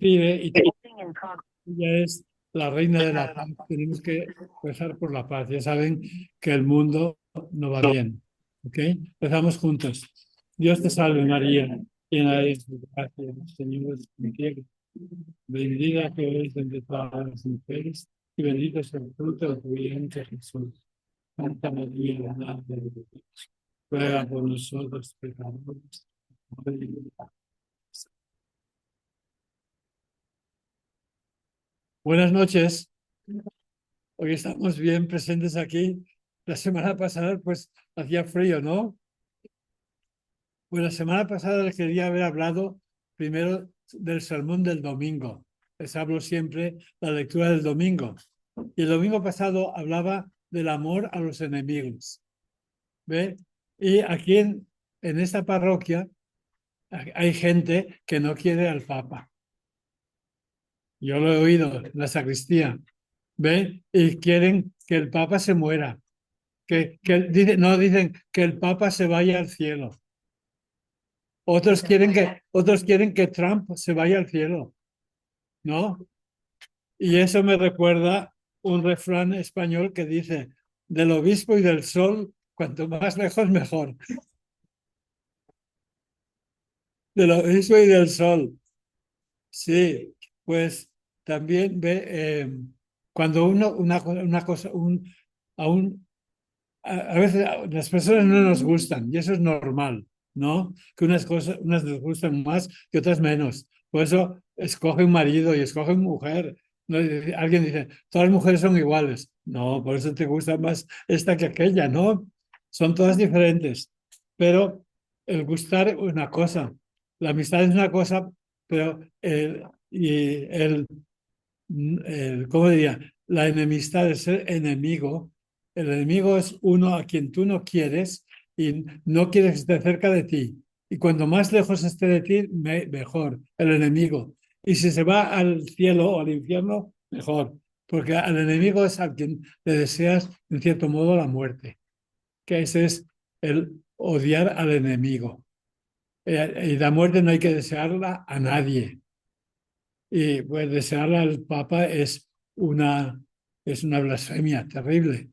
despide y ella es la reina de la paz. Tenemos que rezar por la paz. Ya saben que el mundo no va bien. ¿Ok? Rezamos juntos. Dios te salve María, llena eres de gracia, el Señor es contigo. Bendita que eres entre todas las mujeres y bendito es el fruto de tu vientre Jesús. Santa María, Madre de Dios, ruega por nosotros pecadores. Buenas noches. Hoy estamos bien presentes aquí. La semana pasada, pues, hacía frío, ¿no? Pues la semana pasada les quería haber hablado primero del sermón del domingo. Les hablo siempre la lectura del domingo. Y el domingo pasado hablaba del amor a los enemigos. ¿Ve? Y aquí en esta parroquia hay gente que no quiere al Papa. Yo lo he oído en la sacristía. ¿Ve? Y quieren que el Papa se muera. No dicen que el Papa se vaya al cielo. Otros quieren que Trump se vaya al cielo, ¿no? Y eso me recuerda un refrán español que dice, del obispo y del sol, cuanto más lejos mejor. Del obispo y del sol. Sí, pues también ve, cuando una cosa, aún a veces las personas no nos gustan y eso es normal, ¿no? Que unas nos gustan más que otras menos. Por eso escoge un marido y escoge mujer. ¿No? Alguien dice, todas las mujeres son iguales. No, por eso te gusta más esta que aquella, ¿no? Son todas diferentes. Pero el gustar es una cosa, la amistad es una cosa, pero ¿cómo diría? La enemistad de ser enemigo. El enemigo es uno a quien tú no quieres y no quieres que esté cerca de ti. Y cuanto más lejos esté de ti, mejor, el enemigo. Y si se va al cielo o al infierno, mejor. Porque al enemigo es a quien le deseas, en cierto modo, la muerte. Que ese es el odiar al enemigo. Y la muerte no hay que desearla a nadie. Y pues desearle al Papa es una blasfemia terrible.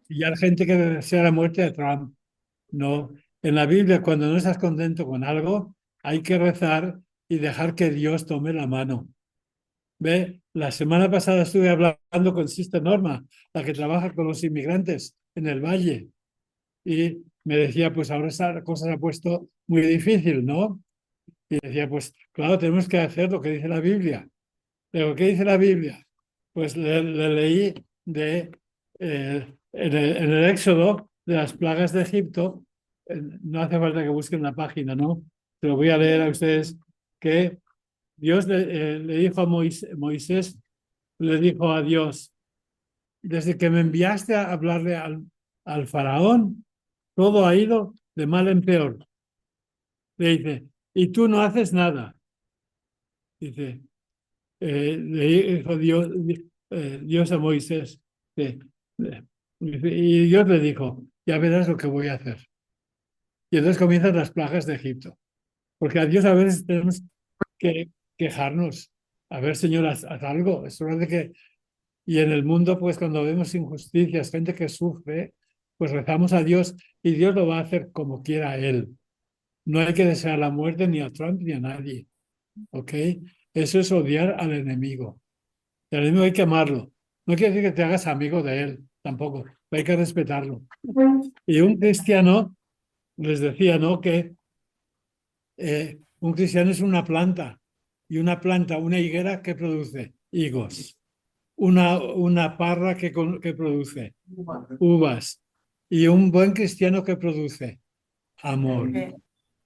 Y hay gente que desea la muerte de Trump. No. En la Biblia, cuando no estás contento con algo, hay que rezar y dejar que Dios tome la mano. ¿Ve? La semana pasada estuve hablando con Sister Norma, la que trabaja con los inmigrantes en el Valle, y me decía, pues ahora esa cosa se ha puesto muy difícil, ¿no? Y decía, pues claro, tenemos que hacer lo que dice la Biblia. Pero, ¿qué dice la Biblia? Pues le leí en el Éxodo de las plagas de Egipto. No hace falta que busquen la página, ¿no? Pero voy a leer a ustedes que Dios le dijo a Moisés, le dijo a Dios, desde que me enviaste a hablarle al faraón, todo ha ido de mal en peor. Le dice, y tú no haces nada. Dice, le dijo Dios a Moisés. eh, y Dios le dijo, ya verás lo que voy a hacer. Y entonces comienzan las plagas de Egipto. Porque a Dios a veces tenemos que quejarnos. A ver, Señor, haz algo. Es hora de que... Y en el mundo, pues cuando vemos injusticias, gente que sufre, pues rezamos a Dios y Dios lo va a hacer como quiera Él. No hay que desear la muerte ni a Trump ni a nadie. ¿Ok? Eso es odiar al enemigo. El enemigo hay que amarlo. No quiere decir que te hagas amigo de él, tampoco. Hay que respetarlo. Y un cristiano les decía, ¿no? Que un cristiano es una planta. Y una planta, una higuera que produce higos. Una parra que produce uvas. Y un buen cristiano que produce amor.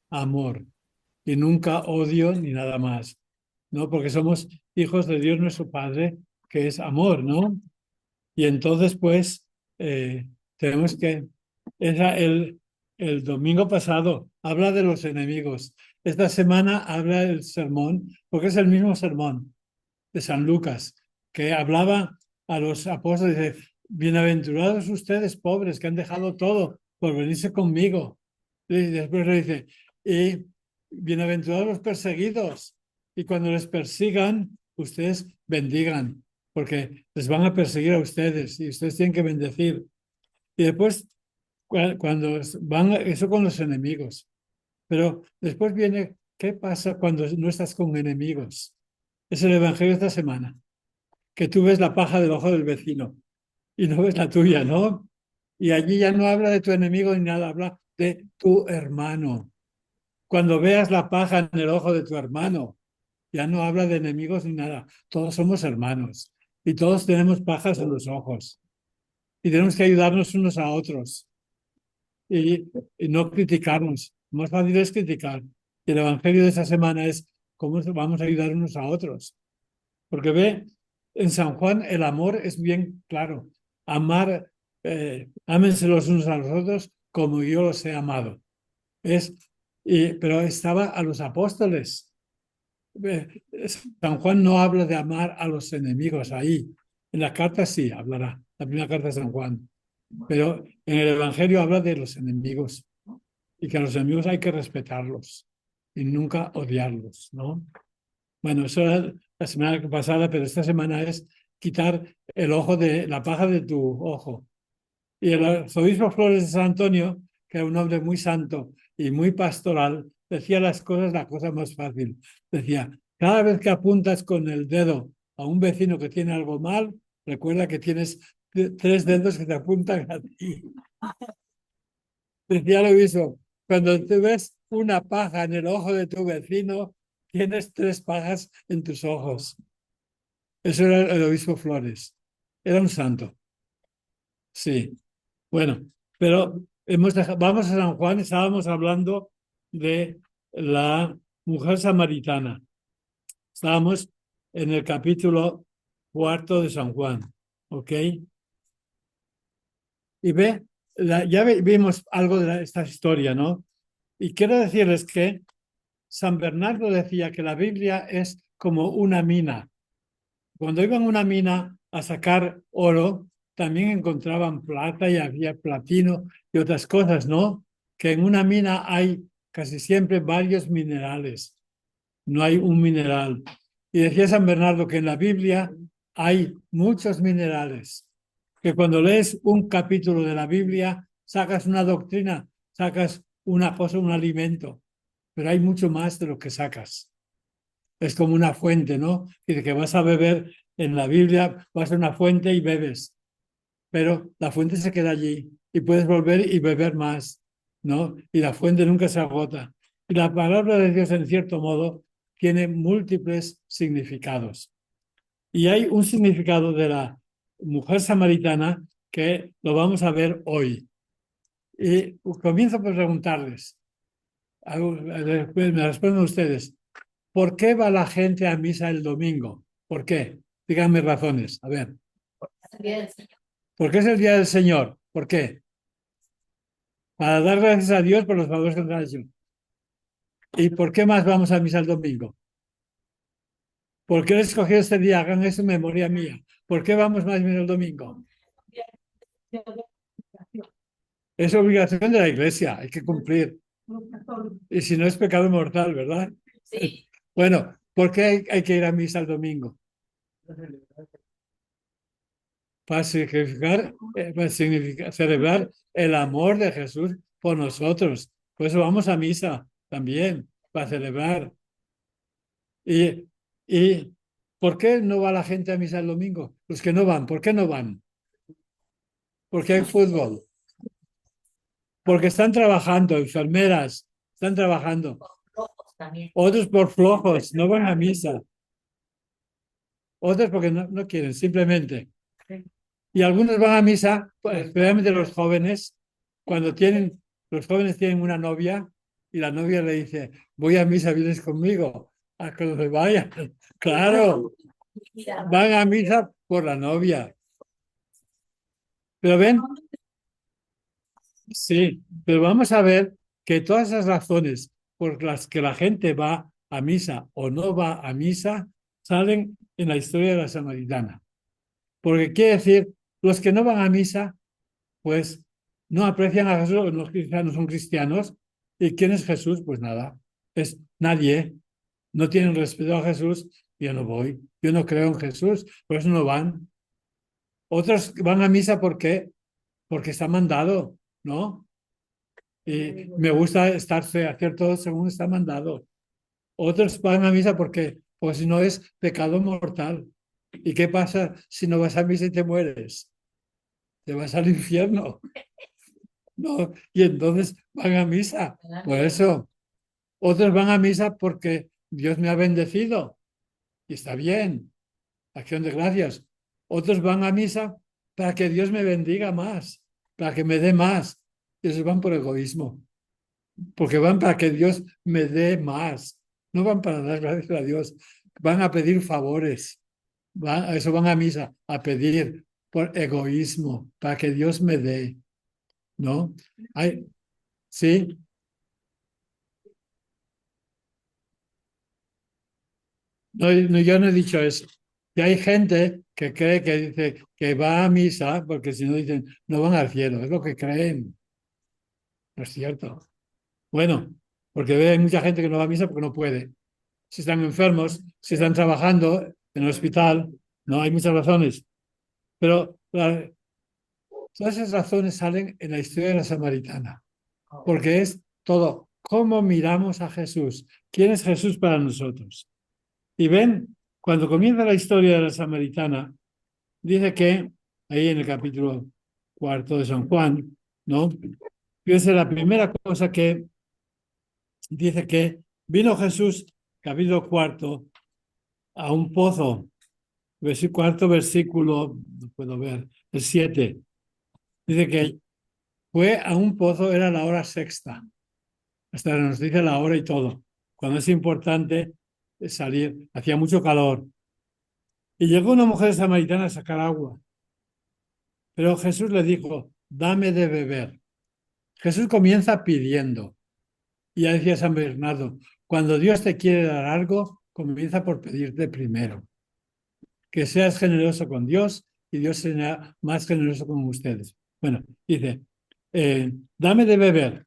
Amor. Y nunca odio ni nada más. ¿No? Porque somos hijos de Dios nuestro Padre, que es amor, ¿no? Y entonces, pues, tenemos que... Era el domingo pasado, habla de los enemigos. Esta semana habla el sermón, porque es el mismo sermón de San Lucas, que hablaba a los apóstoles, dice, bienaventurados ustedes pobres que han dejado todo por venirse conmigo. Y después le dice, y bienaventurados los perseguidos. y cuando les persigan, ustedes bendigan, porque les van a perseguir a ustedes y ustedes tienen que bendecir. Y después, cuando van, eso con los enemigos, pero después viene, ¿qué pasa cuando no estás con enemigos? Es el Evangelio de esta semana, que tú ves la paja del ojo del vecino y no ves la tuya, ¿no? Y allí ya no habla de tu enemigo ni nada, habla de tu hermano. Cuando veas la paja en el ojo de tu hermano, ya no habla de enemigos ni nada. Todos somos hermanos y todos tenemos pajas en los ojos y tenemos que ayudarnos unos a otros y no criticarnos. Lo más fácil es criticar. Y el Evangelio de esta semana es cómo vamos a ayudar unos a otros. Porque ve, en San Juan el amor es bien claro. Amar, ámense los unos a los otros como yo los he amado. Pero estaba a los apóstoles. San Juan no habla de amar a los enemigos ahí. En la carta sí hablará, la primera carta de San Juan. Pero en el Evangelio habla de los enemigos y que a los enemigos hay que respetarlos y nunca odiarlos, ¿no? Bueno, eso era la semana pasada, pero esta semana es quitar el ojo de la paja de tu ojo. Y el arzobispo Flores de San Antonio, que era un hombre muy santo y muy pastoral, decía las cosas la cosa más fácil. Decía, cada vez que apuntas con el dedo a un vecino que tiene algo mal, recuerda que tienes tres dedos que te apuntan a ti. Decía lo mismo, cuando tú ves una paja en el ojo de tu vecino, tienes tres pajas en tus ojos. Eso era el obispo Flores. Era un santo. Sí. Bueno, pero vamos a San Juan, estábamos hablando de la mujer samaritana. Estábamos en el capítulo 4 de San Juan, ¿ok? Y vimos algo de esta historia, ¿no? Y quiero decirles que San Bernardo decía que la Biblia es como una mina. Cuando iban a una mina a sacar oro, también encontraban plata y había platino y otras cosas, ¿no? Que en una mina hay casi siempre varios minerales, no hay un mineral. Y decía San Bernardo que en la Biblia hay muchos minerales, que cuando lees un capítulo de la Biblia, sacas una doctrina, sacas una cosa, un alimento, pero hay mucho más de lo que sacas. Es como una fuente, ¿no? Y de que vas a beber en la Biblia, vas a una fuente y bebes, pero la fuente se queda allí y puedes volver y beber más, ¿no? Y la fuente nunca se agota. Y la palabra de Dios, en cierto modo, tiene múltiples significados. Y hay un significado de la mujer samaritana que lo vamos a ver hoy. Y comienzo por preguntarles, me responden ustedes, ¿por qué va la gente a misa el domingo? ¿Por qué? Díganme razones. A ver. ¿Por qué es el día del Señor? ¿Por qué? Para dar gracias a Dios por los favores que nos ha hecho. ¿Y por qué más vamos a misa el domingo? ¿Por qué he escogido este día? Hagan eso en memoria mía. ¿Por qué vamos más el domingo? Es obligación de la Iglesia, hay que cumplir. Y si no es pecado mortal, ¿verdad? Sí. Bueno, ¿por qué hay que ir a misa el domingo? Para significar, celebrar el amor de Jesús por nosotros. Por eso vamos a misa también, para celebrar. ¿Y, y por qué no va la gente a misa el domingo? Los que no van, ¿por qué no van? Porque hay fútbol. Porque están trabajando, enfermeras, están trabajando. Otros por flojos, no van a misa. Otros porque no quieren, simplemente. Y algunos van a misa, pues, especialmente los jóvenes, los jóvenes tienen una novia y la novia le dice, voy a misa, vienes conmigo, a que se vayan. Claro, van a misa por la novia. Pero ven, sí, pero vamos a ver que todas esas razones por las que la gente va a misa o no va a misa salen en la historia de la samaritana. Porque quiere decir, los que no van a misa, pues no aprecian a Jesús, los cristianos son cristianos. ¿Y quién es Jesús? Pues nada, es nadie. no tienen respeto a Jesús, yo no voy. Yo no creo en Jesús, por eso no van. Otros van a misa porque está mandado, ¿no? Y me gusta hacer todo según está mandado. Otros van a misa porque, pues si no es pecado mortal. ¿Y qué pasa si no vas a misa y te mueres? Te vas al infierno, ¿no? Y entonces van a misa. Por eso, otros van a misa porque Dios me ha bendecido y está bien, acción de gracias. Otros van a misa para que Dios me bendiga más, para que me dé más. Y esos van por egoísmo, porque van para que Dios me dé más. No van para dar gracias a Dios, van a pedir favores. A eso van a misa, a pedir por egoísmo, para que Dios me dé, ¿no? Sí, no, yo no he dicho eso. Y hay gente que cree que dice que va a misa, porque si no dicen, no van al cielo, es lo que creen. No es cierto. Bueno, porque hay mucha gente que no va a misa porque no puede. Si están enfermos, si están trabajando en el hospital, no hay muchas razones. Pero todas esas razones salen en la historia de la samaritana, porque es todo cómo miramos a Jesús, quién es Jesús para nosotros. Y ven, cuando comienza la historia de la samaritana, dice que, ahí en el capítulo 4 de San Juan, ¿no? Fíjense, la primera cosa que dice que vino Jesús, capítulo 4, a un pozo, cuarto versículo, no puedo ver, el 7, dice que fue a un pozo, era la hora sexta, hasta nos dice la hora y todo, cuando es importante salir, hacía mucho calor. Y llegó una mujer samaritana a sacar agua, pero Jesús le dijo, dame de beber. Jesús comienza pidiendo, y ya decía San Bernardo, cuando Dios te quiere dar algo, comienza por pedirte primero. Que seas generoso con Dios y Dios será más generoso con ustedes. Bueno, dice, dame de beber.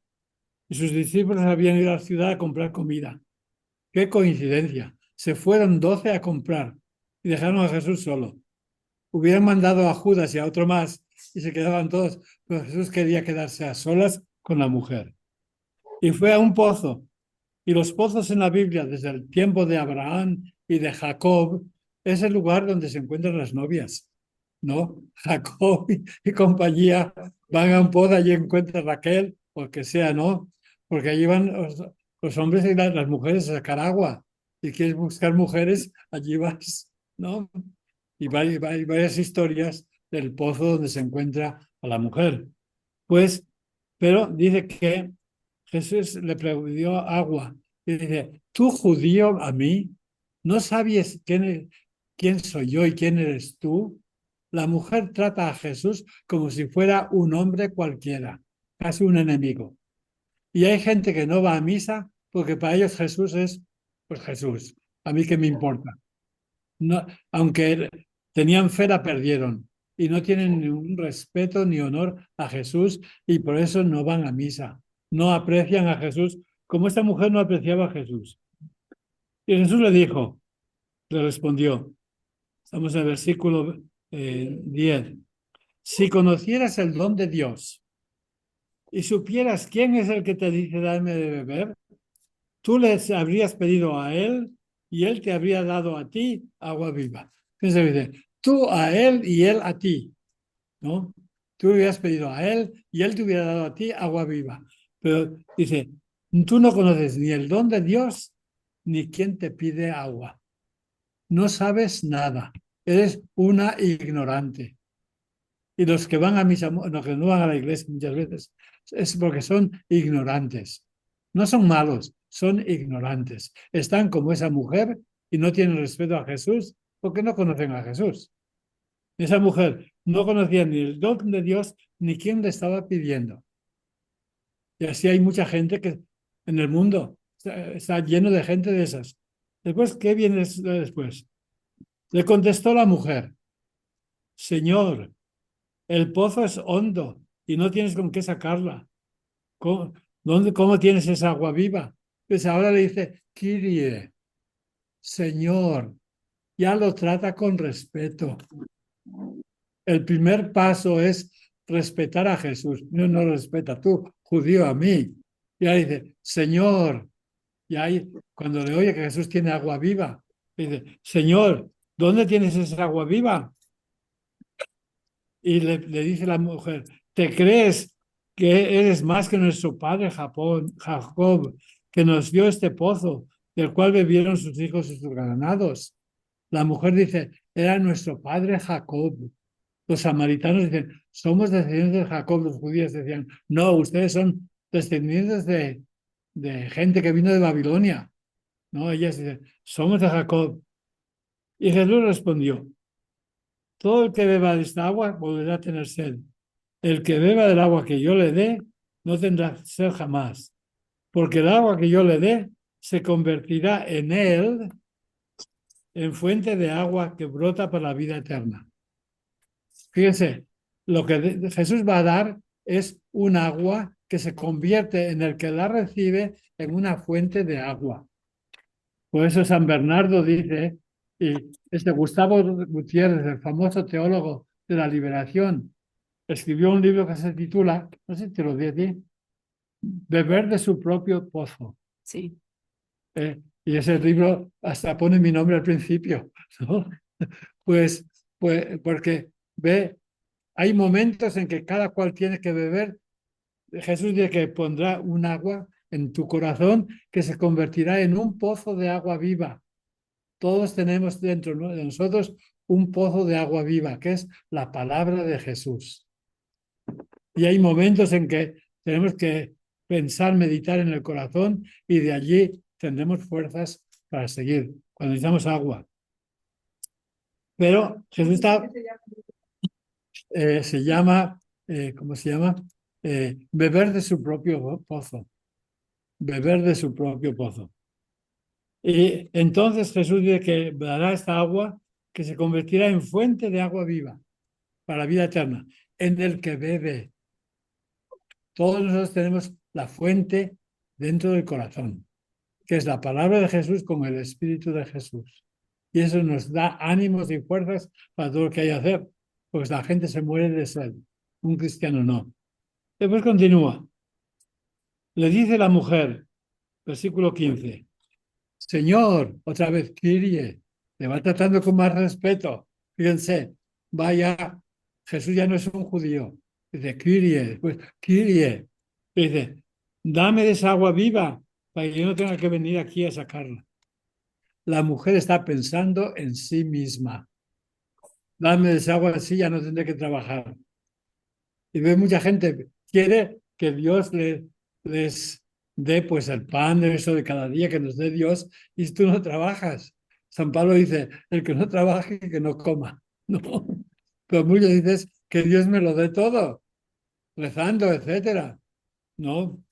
Y sus discípulos habían ido a la ciudad a comprar comida. Qué coincidencia. Se fueron 12 a comprar y dejaron a Jesús solo. Hubieran mandado a Judas y a otro más y se quedaban todos, pero Jesús quería quedarse a solas con la mujer. Y fue a un pozo. Y los pozos en la Biblia, desde el tiempo de Abraham y de Jacob, es el lugar donde se encuentran las novias, ¿no? Jacob y compañía van a un pozo, allí encuentra Raquel, o que sea, ¿no? Porque allí van los hombres y las mujeres a sacar agua. Si quieres buscar mujeres, allí vas, ¿no? Y hay varias historias del pozo donde se encuentra a la mujer. Pues, pero dice que Jesús le pidió agua y dice, tú judío a mí, ¿no sabes quién soy yo y quién eres tú? La mujer trata a Jesús como si fuera un hombre cualquiera, casi un enemigo. Y hay gente que no va a misa porque para ellos Jesús es, pues Jesús, a mí qué me importa. No, aunque tenían fe, la perdieron y no tienen ningún respeto ni honor a Jesús y por eso no van a misa. No aprecian a Jesús como esta mujer no apreciaba a Jesús. Y Jesús le respondió, estamos en el versículo 10, si conocieras el don de Dios y supieras quién es el que te dice darme de beber, tú les habrías pedido a él y él te habría dado a ti agua viva. Entonces dice, tú a él y él a ti, ¿no? Tú le hubieras pedido a él y él te hubiera dado a ti agua viva. Pero dice, tú no conoces ni el don de Dios ni quién te pide agua. No sabes nada. Eres una ignorante. Y los que van a misa, los que no van a la iglesia muchas veces, es porque son ignorantes. No son malos, son ignorantes. Están como esa mujer y no tienen respeto a Jesús porque no conocen a Jesús. Esa mujer no conocía ni el don de Dios ni quién le estaba pidiendo. Y así hay mucha gente que en el mundo está lleno de gente de esas. Después, ¿qué viene después? Le contestó la mujer, Señor, el pozo es hondo y no tienes con qué sacarla. ¿Cómo tienes esa agua viva? Pues ahora le dice, Kyrie. Señor, ya lo trata con respeto. El primer paso es respetar a Jesús. No respeta tú, judío, a mí. Y ahí dice, Señor, y ahí cuando le oye que Jesús tiene agua viva, dice, Señor, ¿dónde tienes esa agua viva? Y le dice la mujer, ¿te crees que eres más que nuestro padre Jacob, que nos dio este pozo, del cual bebieron sus hijos y sus ganados? La mujer dice, era nuestro padre Jacob. Los samaritanos dicen, somos descendientes de Jacob. Los judíos decían, no, ustedes son descendientes de gente que vino de Babilonia. No, ellas dicen, somos de Jacob. Y Jesús respondió, todo el que beba de esta agua volverá a tener sed. El que beba del agua que yo le dé no tendrá sed jamás, porque el agua que yo le dé se convertirá en él en fuente de agua que brota para la vida eterna. Fíjense, lo que Jesús va a dar es un agua que se convierte en el que la recibe en una fuente de agua. Por eso San Bernardo dice, y Gustavo Gutiérrez, el famoso teólogo de la liberación, escribió un libro que se titula, no sé si te lo di a ti, Beber de su propio pozo. Sí. Y ese libro hasta pone mi nombre al principio, ¿no? Pues, porque ve, hay momentos en que cada cual tiene que beber. Jesús dice que pondrá un agua en tu corazón que se convertirá en un pozo de agua viva. Todos tenemos dentro, ¿no?, de nosotros un pozo de agua viva, que es la palabra de Jesús. Y hay momentos en que tenemos que pensar, meditar en el corazón y de allí tendremos fuerzas para seguir, cuando necesitamos agua. Pero Jesús está, se llama, ¿cómo se llama? Beber de su propio pozo. Beber de su propio pozo. Y entonces Jesús dice que dará esta agua que se convertirá en fuente de agua viva para la vida eterna, en el que bebe. Todos nosotros tenemos la fuente dentro del corazón, que es la palabra de Jesús con el Espíritu de Jesús. Y eso nos da ánimos y fuerzas para todo lo que hay que hacer, porque la gente se muere de sed, un cristiano no. Después continúa. Le dice la mujer, versículo 15, Señor, otra vez, Kyrie, le va tratando con más respeto. Fíjense, vaya, Jesús ya no es un judío. Dice, Kyrie, pues, Kyrie. Dice, dame de esa agua viva para que yo no tenga que venir aquí a sacarla. La mujer está pensando en sí misma. Dame de esa agua así, ya no tendré que trabajar. Y ve mucha gente, quiere que Dios les dé pues el pan de eso de cada día, que nos dé Dios, y tú no trabajas. San Pablo dice, el que no trabaje, que no coma. No. Pero muchos dices que Dios me lo dé todo, rezando, etcétera. No.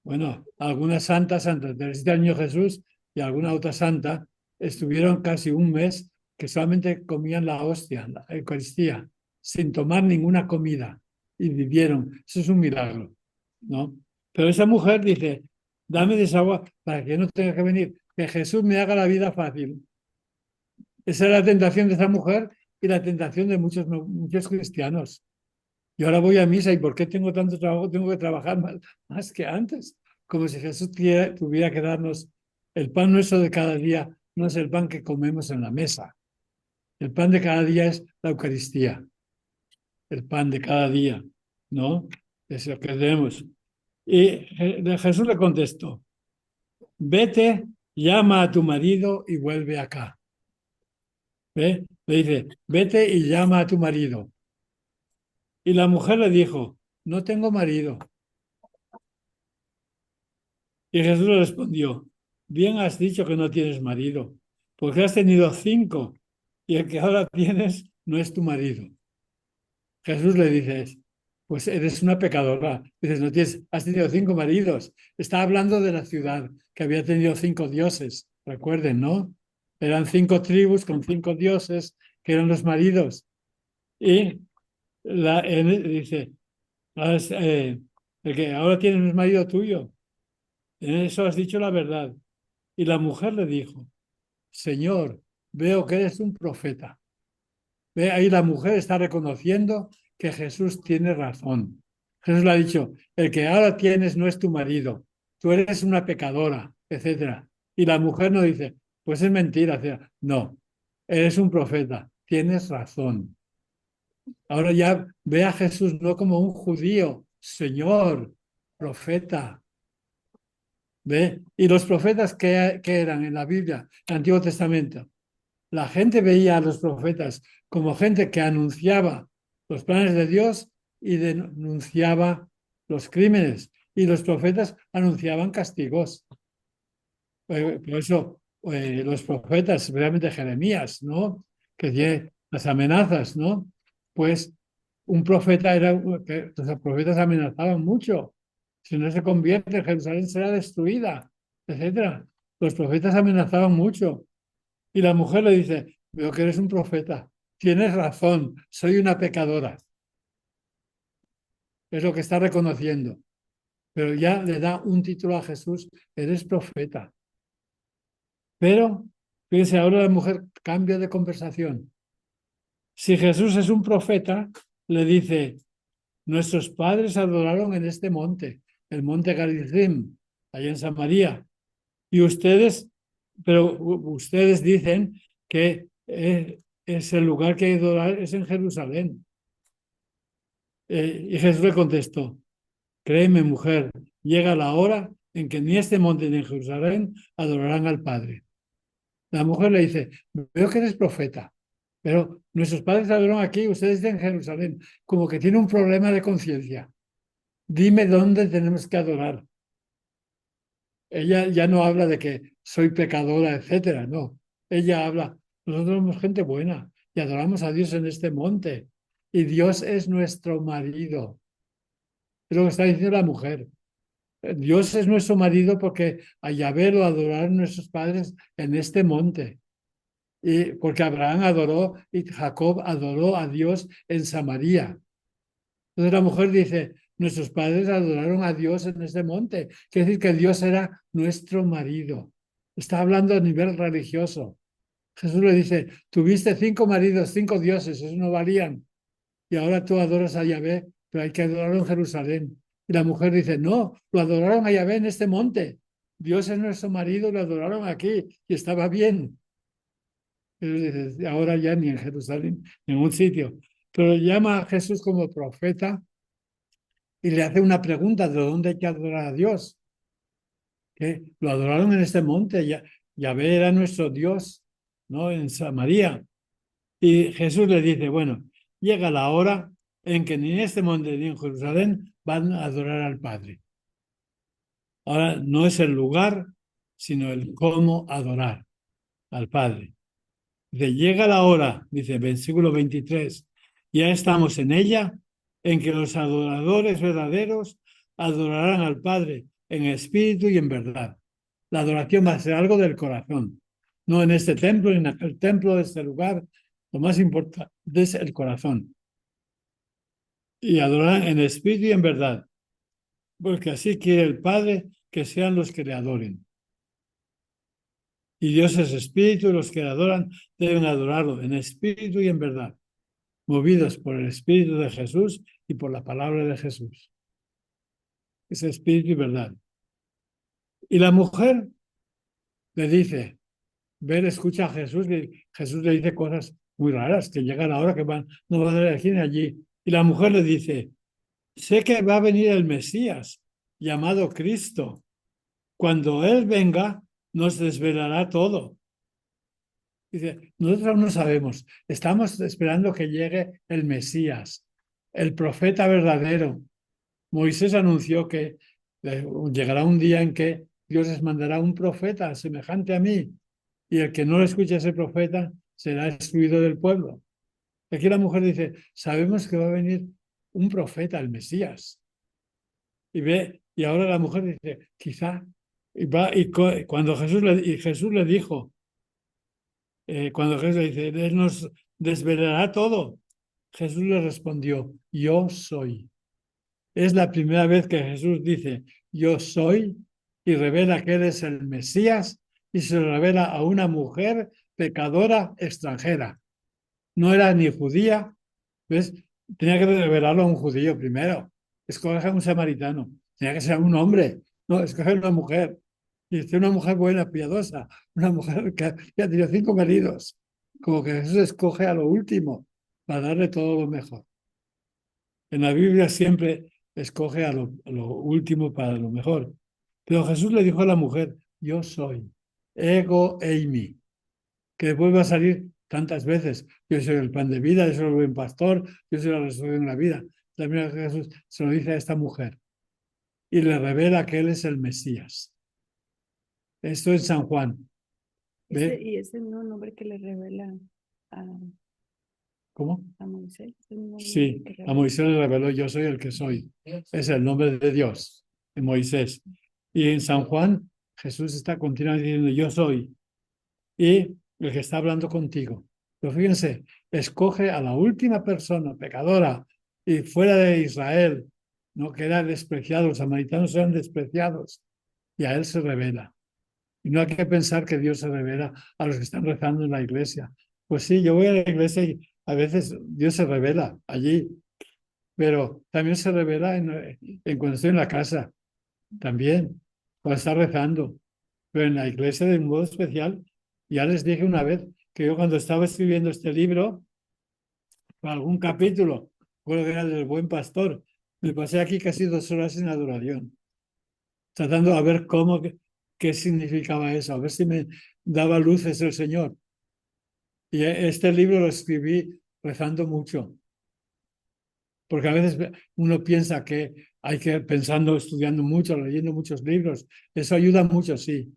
Bueno, algunas santas, Santa Teresita del Niño Jesús y alguna otra santa, estuvieron casi un mes que solamente comían la hostia, la Eucaristía, sin tomar ninguna comida, y vivieron. Eso es un milagro, ¿no? Pero esa mujer dice, dame de esa agua para que no tenga que venir, que Jesús me haga la vida fácil. Esa es la tentación de esa mujer y la tentación de muchos cristianos. Y ahora voy a misa, ¿y por qué tengo tanto trabajo? Tengo que trabajar más que antes. Como si Jesús tuviera que darnos el pan nuestro de cada día, no es el pan que comemos en la mesa. El pan de cada día es la Eucaristía. El pan de cada día, ¿no? Es lo que tenemos. Y Jesús le contestó, vete, llama a tu marido y vuelve acá. ¿Ve? Le dice, vete y llama a tu marido. Y la mujer le dijo, no tengo marido. Y Jesús le respondió, bien has dicho que no tienes marido, porque has tenido 5 y el que ahora tienes no es tu marido. Jesús le dice, pues eres una pecadora. Dices, no tienes, has tenido 5 maridos. Está hablando de la ciudad, que había tenido 5 dioses. Recuerden, ¿no? Eran 5 tribus con 5 dioses que eran los maridos. Y dice, el que ahora tienes no es marido tuyo. En eso has dicho la verdad. Y la mujer le dijo, Señor, veo que eres un profeta. Ve, ahí la mujer está reconociendo que Jesús tiene razón. Jesús le ha dicho, el que ahora tienes no es tu marido, tú eres una pecadora, etcétera. Y la mujer no dice, pues es mentira, etcétera. No, eres un profeta, tienes razón. Ahora ya ve a Jesús no como un judío, Señor, profeta. ¿Ve? Y los profetas que eran en la Biblia, en el Antiguo Testamento, la gente veía a los profetas como gente que anunciaba los planes de Dios y denunciaba los crímenes. Y los profetas anunciaban castigos. Por eso los profetas, especialmente Jeremías, ¿no? Que tiene las amenazas, ¿no? Pues un profeta era que los profetas amenazaban mucho. Si no se convierte, Jerusalén será destruida, etcétera. Los profetas amenazaban mucho. Y la mujer le dice, veo que eres un profeta, tienes razón, soy una pecadora. Es lo que está reconociendo. Pero ya le da un título a Jesús, eres profeta. Pero, fíjense, ahora la mujer cambia de conversación. Si Jesús es un profeta, le dice, nuestros padres adoraron en este monte, el monte Garizim, allá en Samaria. Y ustedes, pero ustedes dicen que es el lugar que hay que adorar, es en Jerusalén. Y Jesús le contestó, créeme, mujer, llega la hora en que ni este monte ni en Jerusalén adorarán al Padre. La mujer le dice, veo que eres profeta, pero nuestros padres adoraron aquí, ustedes en Jerusalén, como que tiene un problema de conciencia. Dime dónde tenemos que adorar. Ella ya no habla de que soy pecadora, etcétera, no. Ella habla, nosotros somos gente buena y adoramos a Dios en este monte. Y Dios es nuestro marido. Es lo que está diciendo la mujer. Dios es nuestro marido porque a Yahvé lo adoraron nuestros padres en este monte. Y porque Abraham adoró y Jacob adoró a Dios en Samaria. Entonces la mujer dice, nuestros padres adoraron a Dios en este monte. Quiere decir que Dios era nuestro marido. Está hablando a nivel religioso. Jesús le dice, tuviste 5 maridos, 5 dioses, eso no valían. Y ahora tú adoras a Yahvé, pero hay que adorarlo en Jerusalén. Y la mujer dice, no, lo adoraron a Yahvé en este monte. Dios es nuestro marido, lo adoraron aquí y estaba bien. Y ahora ya ni en Jerusalén, ni en ningún sitio. Pero llama a Jesús como profeta y le hace una pregunta de dónde hay que adorar a Dios. Que lo adoraron en este monte, Yahvé era nuestro Dios, ¿no? En Samaria. Y Jesús le dice, bueno, llega la hora en que ni en este monte ni en Jerusalén van a adorar al Padre. Ahora no es el lugar, sino el cómo adorar al Padre. Dice, llega la hora, dice versículo 23, ya estamos en ella, en que los adoradores verdaderos adorarán al Padre en espíritu y en verdad. La adoración va a ser algo del corazón, no en este templo, en aquel templo, de este lugar. Lo más importante es el corazón. Y adorarán en espíritu y en verdad, porque así quiere el Padre que sean los que le adoren. Y Dios es espíritu y los que le adoran deben adorarlo en espíritu y en verdad, movidos por el espíritu de Jesús y por la palabra de Jesús. Es espíritu y verdad. Y la mujer le dice, ver, escucha a Jesús, y Jesús le dice cosas muy raras, que llegan ahora que van, no van a ir aquí ni allí. Y la mujer le dice, sé que va a venir el Mesías, llamado Cristo. Cuando Él venga, nos desvelará todo. Dice, nosotros aún no sabemos, estamos esperando que llegue el Mesías, el profeta verdadero. Moisés anunció que llegará un día en que Dios les mandará un profeta semejante a mí, y el que no le escuche a ese profeta será excluido del pueblo. Aquí la mujer dice, sabemos que va a venir un profeta, el Mesías. Y ahora la mujer dice, quizá, cuando Jesús le dijo, cuando Jesús le dice, Él nos desvelará todo, Jesús le respondió, yo soy. Es la primera vez que Jesús dice, yo soy, y revela que Él es el Mesías y se lo revela a una mujer pecadora extranjera. No era ni judía, ¿ves? Tenía que revelarlo a un judío primero. Escoge a un samaritano. Tenía que ser un hombre. No, escoge a una mujer. Y dice una mujer buena, piadosa, una mujer que ha tenido 5 maridos. Como que Jesús escoge a lo último para darle todo lo mejor. En la Biblia siempre escoge a lo último para lo mejor. Pero Jesús le dijo a la mujer, yo soy, ego eimi, que vuelve a salir tantas veces. Yo soy el pan de vida, yo soy el buen pastor, yo soy la resurrección de la vida. También Jesús se lo dice a esta mujer y le revela que él es el Mesías. Esto es San Juan. ¿Ve? Y ese mismo nombre que le revela a, ¿Cómo? a Moisés, es el mismo nombre Sí, que a revela. Moisés le reveló, yo soy el que soy. Es el nombre de Dios, en Moisés. Y en San Juan, Jesús está continuamente diciendo, yo soy. Y el que está hablando contigo. Pero fíjense, escoge a la última persona pecadora y fuera de Israel, ¿no? Que era despreciado, los samaritanos eran despreciados, y a él se revela. Y no hay que pensar que Dios se revela a los que están rezando en la iglesia. Pues sí, yo voy a la iglesia y a veces Dios se revela allí, pero también se revela en cuando estoy en la casa, también, cuando está rezando. Pero en la iglesia de un modo especial, ya les dije una vez que yo cuando estaba escribiendo este libro, para algún capítulo, creo que era el del Buen Pastor, me pasé aquí casi 2 horas en adoración, tratando de ver qué significaba eso, a ver si me daba luces el Señor. Y este libro lo escribí rezando mucho, porque a veces uno piensa que hay que, pensando, estudiando mucho, leyendo muchos libros, eso ayuda mucho, sí,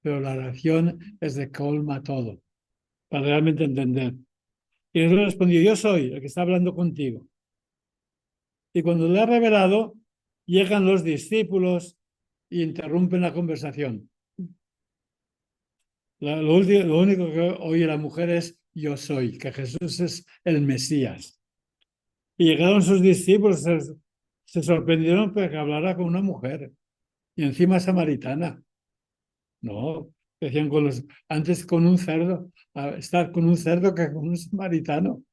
pero la oración es de colma todo, para realmente entender. Y Jesús respondió, yo soy el que está hablando contigo. Y cuando le ha revelado, llegan los discípulos y interrumpen la conversación. Lo único que oye la mujer es yo soy, que Jesús es el Mesías. Y llegaron sus discípulos, se sorprendieron porque hablara con una mujer y encima samaritana. No, decían antes con un cerdo, estar con un cerdo que con un samaritano.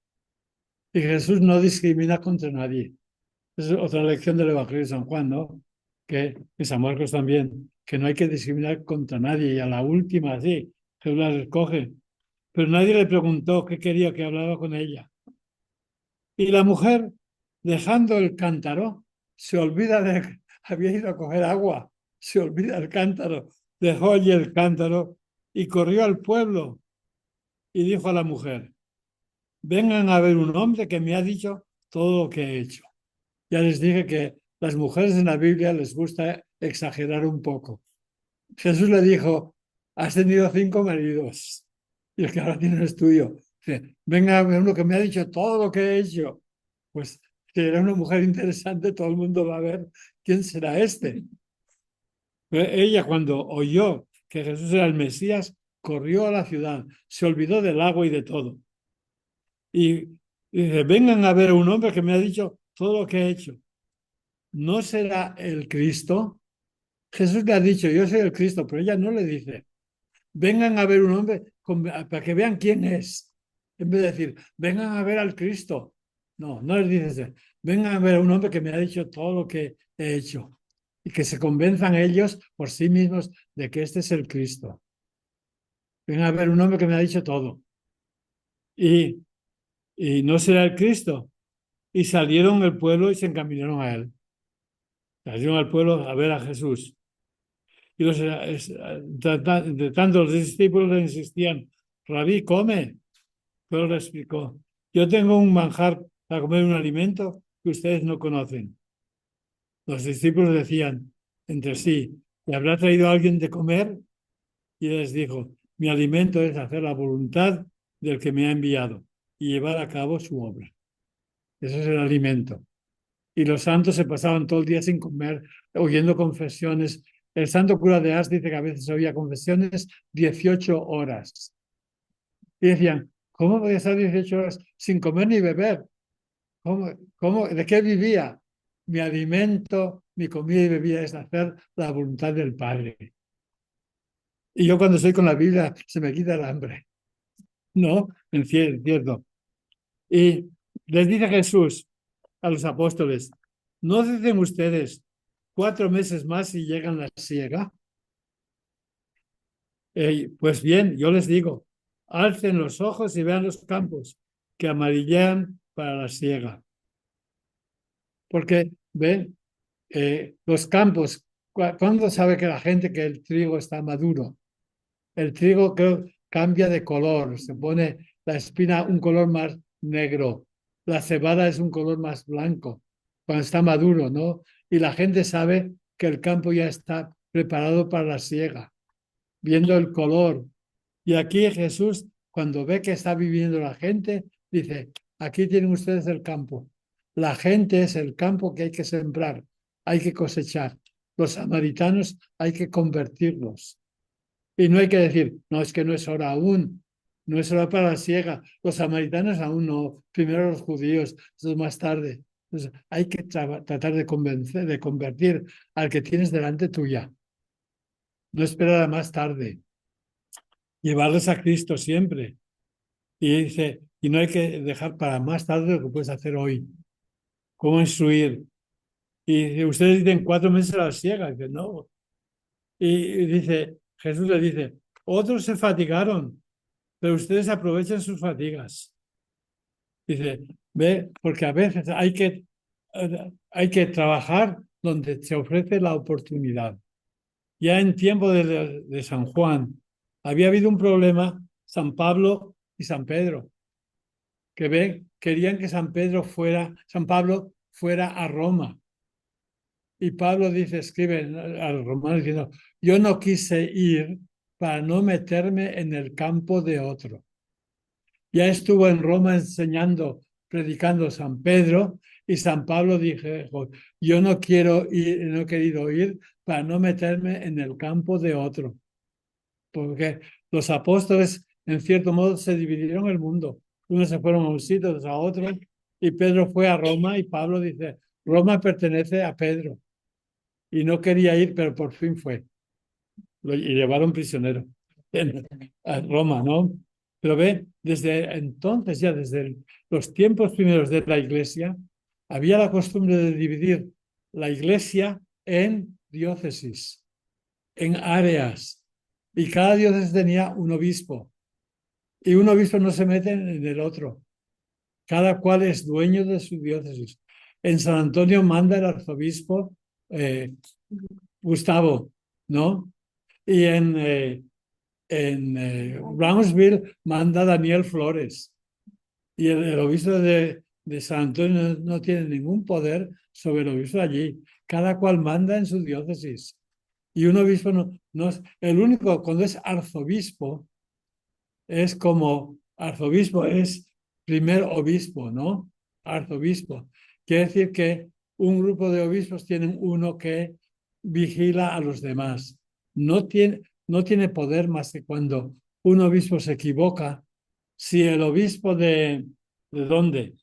Y Jesús no discrimina contra nadie. Es otra lección del Evangelio de San Juan, ¿no? Que en San Marcos también, que no hay que discriminar contra nadie y a la última, sí, Jesús las escoge. Pero nadie le preguntó qué quería que hablaba con ella. Y la mujer, dejando el cántaro, se olvida de que había ido a coger agua, se olvida el cántaro, dejó allí el cántaro y corrió al pueblo y dijo a la mujer, vengan a ver un hombre que me ha dicho todo lo que he hecho. Ya les dije que las mujeres en la Biblia les gusta exagerar un poco. Jesús le dijo, has tenido 5 maridos y el que ahora tiene es tuyo. Dice, venga a ver uno que me ha dicho todo lo que he hecho. Pues si era una mujer interesante, todo el mundo va a ver quién será este. Pero ella cuando oyó que Jesús era el Mesías, corrió a la ciudad, se olvidó del agua y de todo. Y dice, vengan a ver a un hombre que me ha dicho todo lo que he hecho. ¿No será el Cristo? Jesús le ha dicho, yo soy el Cristo, pero ella no le dice, vengan a ver un hombre para que vean quién es. En vez de decir, vengan a ver al Cristo. No, no les dice, vengan a ver a un hombre que me ha dicho todo lo que he hecho. Y que se convenzan ellos por sí mismos de que este es el Cristo. Vengan a ver un hombre que me ha dicho todo. Y, y no será el Cristo. Y salieron del pueblo y se encaminaron a él. Salieron al pueblo a ver a Jesús. Y de tanto los discípulos le insistían, Rabí, come. Pero le explicó, yo tengo un manjar para comer un alimento que ustedes no conocen. Los discípulos decían entre sí, ¿le habrá traído alguien de comer? Y él les dijo, mi alimento es hacer la voluntad del que me ha enviado y llevar a cabo su obra. Ese es el alimento. Y los santos se pasaban todo el día sin comer, oyendo confesiones. El santo cura de Ars dice que a veces oía confesiones 18 horas. Y decían, ¿cómo podía estar 18 horas sin comer ni beber? ¿De qué vivía? Mi alimento, mi comida y bebida es hacer la voluntad del Padre. Y yo cuando estoy con la Biblia se me quita el hambre, ¿no? Cierto. Y les dice Jesús a los apóstoles, ¿no dicen ustedes 4 meses más y llegan la siega? Pues bien, yo les digo, alcen los ojos y vean los campos que amarillean para la siega. Porque, ven, los campos, ¿cuándo sabe que la gente que el trigo está maduro? El trigo creo cambia de color, se pone la espina un color más negro, la cebada es un color más blanco cuando está maduro, ¿no? Y la gente sabe que el campo ya está preparado para la siega, viendo el color. Y aquí Jesús, cuando ve que está viviendo la gente, dice, aquí tienen ustedes el campo. La gente es el campo que hay que sembrar, hay que cosechar. Los samaritanos hay que convertirlos. Y no hay que decir, no, es que no es hora aún, no es hora para la siega. Los samaritanos aún no, primero los judíos, eso es más tarde. Entonces, hay que tratar de convencer, de convertir al que tienes delante tuya. No esperar a más tarde. Llevarles a Cristo siempre. Y dice, y no hay que dejar para más tarde lo que puedes hacer hoy. ¿Cómo instruir? Y dice, ustedes dicen 4 meses a la siega. Dice, no. Y dice, Jesús le dice, otros se fatigaron, pero ustedes aprovechan sus fatigas. Dice, ve, porque a veces hay que trabajar donde se ofrece la oportunidad. Ya en tiempo de San Juan había habido un problema, San Pablo y San Pedro, que ven, querían que San Pablo fuera a Roma. Y Pablo dice, escribe a los romanos diciendo, yo no quise ir para no meterme en el campo de otro. Ya estuvo en Roma enseñando, predicando San Pedro, y San Pablo dijo, yo no quiero ir, no he querido ir para no meterme en el campo de otro. Porque los apóstoles, en cierto modo, se dividieron el mundo. Unos se fueron a un sitio, otros a otro, y Pedro fue a Roma, y Pablo dice, Roma pertenece a Pedro. Y no quería ir, pero por fin fue. Y llevaron prisionero a Roma, ¿no? Pero ve, desde entonces, ya desde los tiempos primeros de la Iglesia, había la costumbre de dividir la Iglesia en diócesis, en áreas, y cada diócesis tenía un obispo, y un obispo no se mete en el otro, cada cual es dueño de su diócesis. En San Antonio manda el arzobispo Gustavo, ¿no? Y en Brownsville manda Daniel Flores. Y el obispo de San Antonio no tiene ningún poder sobre el obispo allí. Cada cual manda en su diócesis. Y un obispo no es el único, cuando es arzobispo, es como arzobispo, es primer obispo, ¿no? Arzobispo. Quiere decir que un grupo de obispos tienen uno que vigila a los demás. No tiene poder más que cuando un obispo se equivoca. Si el obispo ¿de dónde?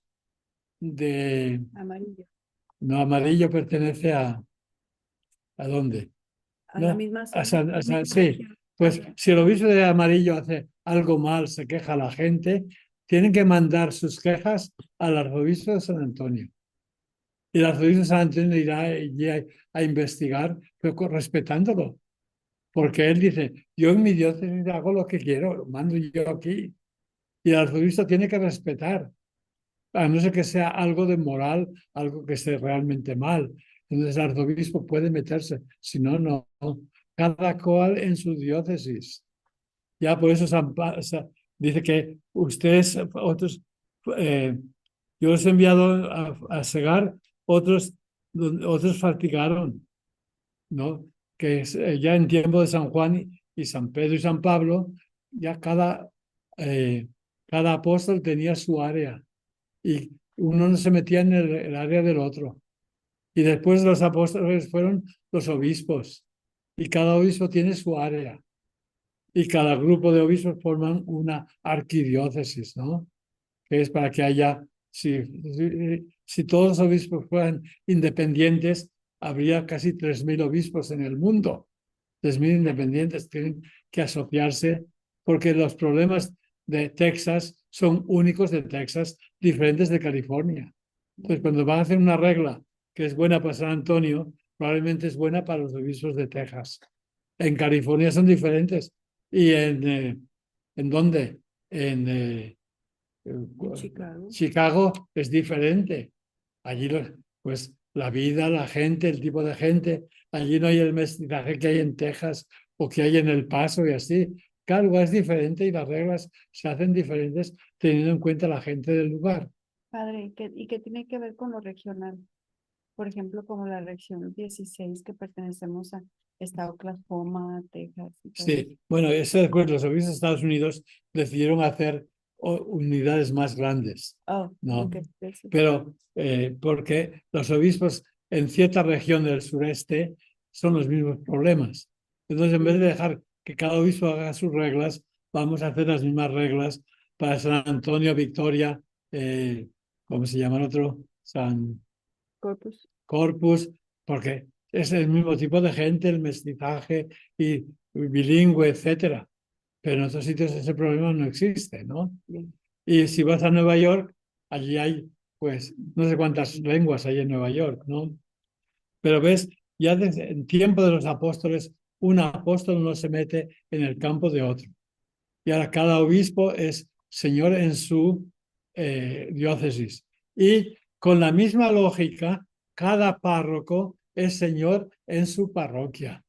De, Amarillo. no, Amarillo pertenece ¿a dónde? A la ¿No? misma zona. Sí, pues si el obispo de Amarillo hace algo mal, se queja la gente, tienen que mandar sus quejas al arzobispo de San Antonio. Y el arzobispo de San Antonio irá a investigar, pero respetándolo. Porque él dice, yo en mi diócesis hago lo que quiero, lo mando yo aquí. Y el arzobispo tiene que respetar, a no ser que sea algo de moral, algo que esté realmente mal. Entonces el arzobispo puede meterse, si no, no. Cada cual en su diócesis. Ya por eso dice que ustedes, otros, eh, yo los he enviado a cegar, otros fatigaron, ¿no? Que ya en tiempo de San Juan y San Pedro y San Pablo, ya cada apóstol tenía su área y uno no se metía en el área del otro. Y después los apóstoles fueron los obispos y cada obispo tiene su área y cada grupo de obispos forman una arquidiócesis, ¿no? Que es para que haya, si todos los obispos fueran independientes, habría casi 3.000 obispos en el mundo. 3.000 independientes tienen que asociarse, porque los problemas de Texas son únicos de Texas, diferentes de California. Entonces, cuando van a hacer una regla que es buena para San Antonio, probablemente es buena para los obispos de Texas. En California son diferentes. ¿Y en dónde? En Chicago. Chicago es diferente. Allí, pues, la vida, la gente, el tipo de gente, allí no hay el mestizaje que hay en Texas o que hay en El Paso y así. Cada lugar es diferente y las reglas se hacen diferentes teniendo en cuenta la gente del lugar. Padre, ¿y qué tiene que ver con lo regional? Por ejemplo, como la región 16 que pertenecemos a está Oklahoma, Texas y todo eso. Sí, bueno, eso después los obispos de Estados Unidos decidieron hacer unidades más grandes, Oh, ¿no? ok, sí. Pero porque los obispos en cierta región del sureste son los mismos problemas. Entonces, en vez de dejar que cada obispo haga sus reglas, vamos a hacer las mismas reglas para San Antonio, Victoria, ¿cómo se llama el otro? San Corpus. Corpus, porque es el mismo tipo de gente, el mestizaje y bilingüe, etcétera. Pero en otros sitios ese problema no existe, ¿no? Bien. Y si vas a Nueva York, allí hay, pues, no sé cuántas lenguas hay en Nueva York, ¿no? Pero ves, ya desde el tiempo de los apóstoles, un apóstol no se mete en el campo de otro. Y ahora cada obispo es señor en su diócesis. Y con la misma lógica, cada párroco es señor en su parroquia.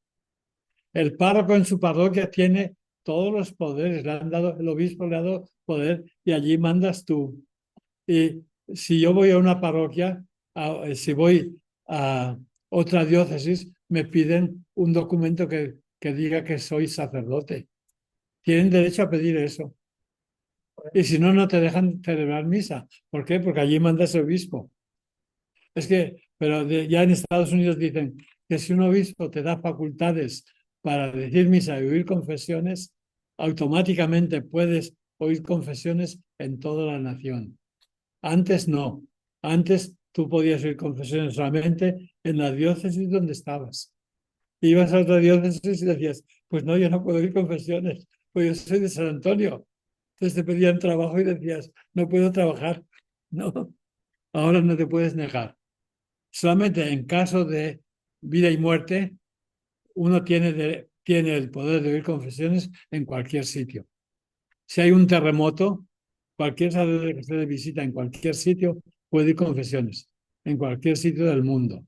El párroco en su parroquia tiene todos los poderes, le han dado, el obispo le ha dado poder y allí mandas tú. Y si yo voy a una parroquia, si voy a otra diócesis, me piden un documento que diga que soy sacerdote. Tienen derecho a pedir eso. Y si no, no te dejan celebrar misa. ¿Por qué? Porque allí manda ese obispo. Es que, pero ya en Estados Unidos dicen que si un obispo te da facultades para decir misa y oír confesiones, automáticamente puedes oír confesiones en toda la nación. Antes no. Antes tú podías oír confesiones solamente en la diócesis donde estabas. Ibas a otra diócesis y decías, pues no, yo no puedo oír confesiones, pues yo soy de San Antonio. Entonces te pedían trabajo y decías, no puedo trabajar. No, ahora no te puedes negar. Solamente en caso de vida y muerte, uno tiene el poder de oír confesiones en cualquier sitio. Si hay un terremoto, cualquier sacerdote que esté de visita en cualquier sitio puede oír confesiones, en cualquier sitio del mundo,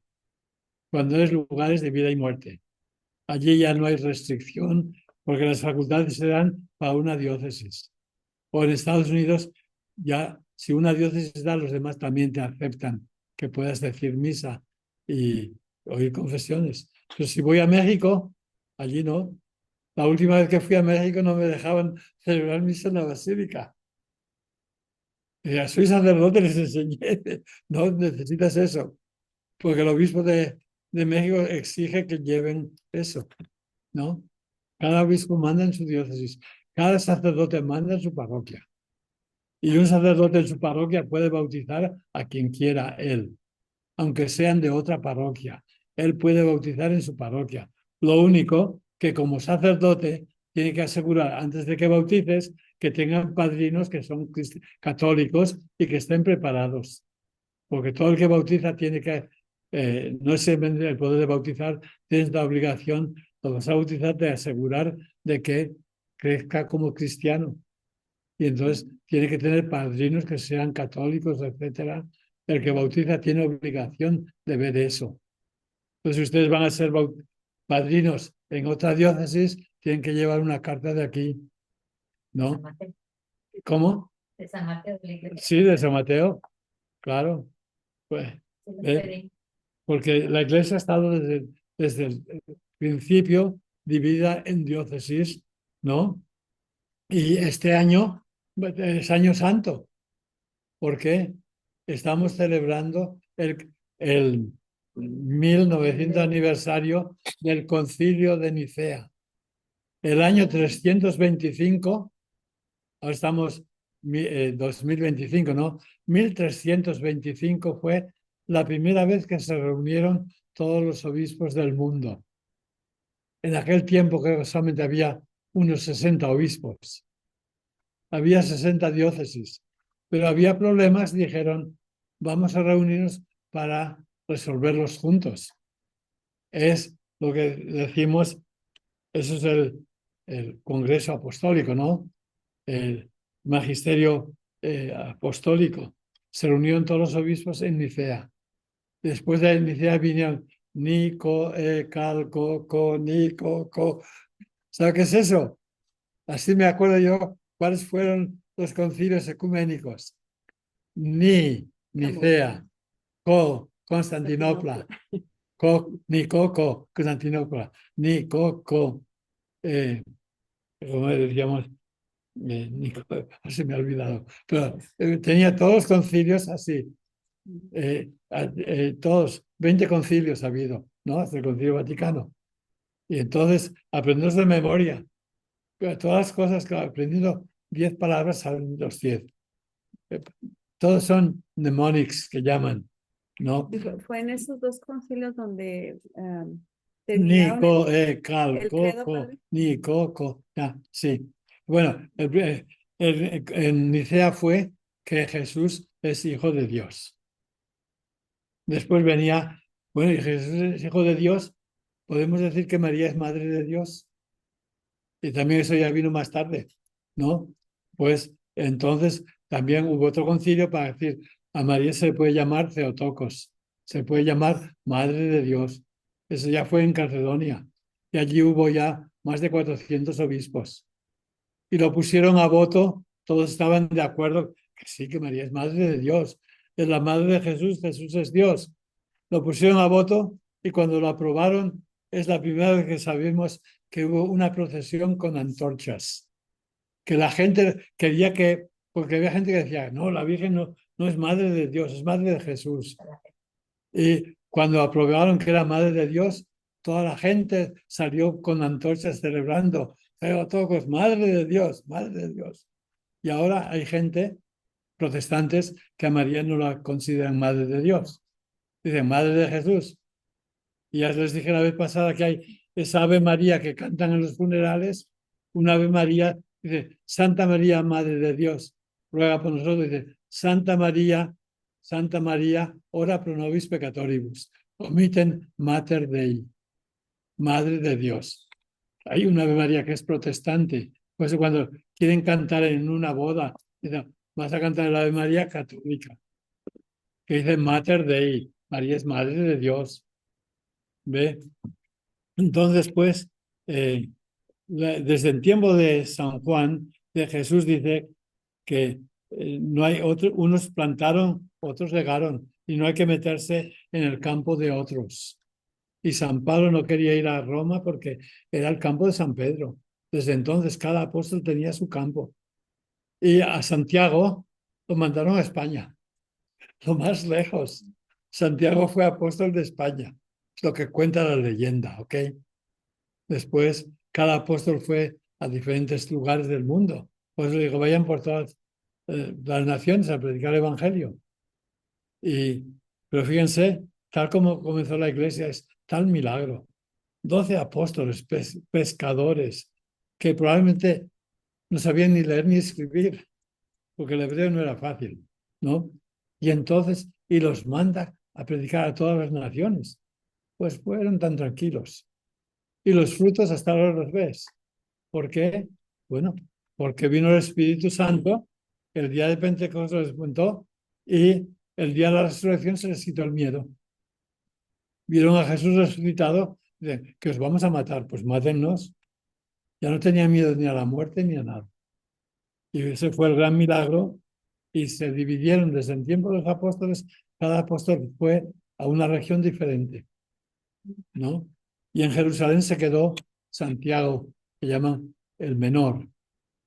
cuando es lugares de vida y muerte. Allí ya no hay restricción porque las facultades se dan para una diócesis. O en Estados Unidos, ya si una diócesis da, los demás también te aceptan que puedas decir misa y oír confesiones. Pero si voy a México, allí no. La última vez que fui a México no me dejaban celebrar misa en la basílica. Ya soy sacerdote, les enseñé. No necesitas eso, porque el obispo de México exige que lleven eso, ¿no? Cada obispo manda en su diócesis, cada sacerdote manda en su parroquia. Y un sacerdote en su parroquia puede bautizar a quien quiera él, aunque sean de otra parroquia. Él puede bautizar en su parroquia. Lo único que como sacerdote tiene que asegurar antes de que bautices que tengan padrinos que son católicos y que estén preparados. Porque todo el que bautiza tiene que, no es el poder de bautizar, tienes la obligación, cuando vas a bautizar, de asegurar de que crezca como cristiano. Y entonces tiene que tener padrinos que sean católicos, etcétera. El que bautiza tiene obligación de ver eso. Entonces, si ustedes van a ser padrinos en otra diócesis, tienen que llevar una carta de aquí, ¿no? ¿Cómo? De San Mateo de la Iglesia. Sí, de San Mateo, claro. Pues, porque la iglesia ha estado desde el principio dividida en diócesis, ¿no? Y este año es Año Santo. ¿Por qué? Estamos celebrando el 1900 aniversario del Concilio de Nicea. El año 325, ahora estamos 2025, ¿no? 1325 fue la primera vez que se reunieron todos los obispos del mundo. En aquel tiempo creo que solamente había unos 60 obispos, había 60 diócesis, pero había problemas, dijeron, vamos a reunirnos para resolverlos juntos. Es lo que decimos, eso es el Congreso Apostólico, ¿no? El Magisterio Apostólico. Se reunieron todos los obispos en Nicea. Después de Nicea vinieron Nico, Calco, Co, Nico, Co. ¿Sabes qué es eso? Así me acuerdo yo cuáles fueron los concilios ecuménicos. Nicea, Co, Constantinopla, Co, Constantinopla, Co, como decíamos, se me ha olvidado, pero tenía todos los concilios así, todos, 20 concilios ha habido, ¿no? Hasta el Concilio Vaticano. Y entonces, aprendemos de memoria. Pero todas las cosas que aprendiendo 10 palabras salen los 10. Todos son mnemonics que llaman, ¿no? Fue en esos dos concilios donde terminaron Nico, el cal, credo, coco, padre. Nico, co, sí. Bueno, en Nicea fue que Jesús es hijo de Dios. Después venía, bueno, y Jesús es hijo de Dios, podemos decir que María es madre de Dios. Y también eso ya vino más tarde, ¿no? Pues entonces también hubo otro concilio para decir, a María se le puede llamar Theotokos, se puede llamar Madre de Dios. Eso ya fue en Calcedonia. Y allí hubo ya más de 400 obispos. Y lo pusieron a voto, todos estaban de acuerdo que sí, que María es Madre de Dios, es la Madre de Jesús, Jesús es Dios. Lo pusieron a voto y cuando lo aprobaron es la primera vez que sabemos que hubo una procesión con antorchas, que la gente quería que, porque había gente que decía, no, la Virgen no es Madre de Dios, es Madre de Jesús. Y cuando aprobaron que era Madre de Dios, toda la gente salió con antorchas celebrando, Theotokos, Madre de Dios, Madre de Dios. Y ahora hay gente, protestantes, que a María no la consideran Madre de Dios. Dicen, Madre de Jesús. Y ya les dije la vez pasada que hay esa Ave María que cantan en los funerales, una Ave María, dice, Santa María, Madre de Dios, ruega por nosotros, dice, Santa María, ora pro nobis peccatoribus, omiten Mater Dei, Madre de Dios. Hay una Ave María que es protestante, pues cuando quieren cantar en una boda, dicen, vas a cantar la Ave María católica, que dice Mater Dei, María es Madre de Dios. ¿Ve? Entonces, pues, desde el tiempo de San Juan, de Jesús dice que no hay unos plantaron, otros regaron, y no hay que meterse en el campo de otros. Y San Pablo no quería ir a Roma porque era el campo de San Pedro. Desde entonces, cada apóstol tenía su campo. Y a Santiago lo mandaron a España, lo más lejos. Santiago fue apóstol de España, es lo que cuenta la leyenda, ¿ok? Después, cada apóstol fue a diferentes lugares del mundo. Por eso digo, vayan por todas las naciones a predicar el Evangelio. Pero fíjense, tal como comenzó la iglesia, es tal milagro. 12 apóstoles, pescadores, que probablemente no sabían ni leer ni escribir, porque el hebreo no era fácil, ¿no? Y entonces, y los manda a predicar a todas las naciones. Pues fueron tan tranquilos. Y los frutos hasta ahora los ves. ¿Por qué? Bueno, porque vino el Espíritu Santo, el día de Pentecostés les contó y el día de la resurrección se les quitó el miedo. Vieron a Jesús resucitado, dicen, que os vamos a matar, pues mátennos. Ya no tenía miedo ni a la muerte ni a nada. Y ese fue el gran milagro y se dividieron desde el tiempo de los apóstoles, cada apóstol fue a una región diferente, ¿no? Y en Jerusalén se quedó Santiago, que llaman el menor.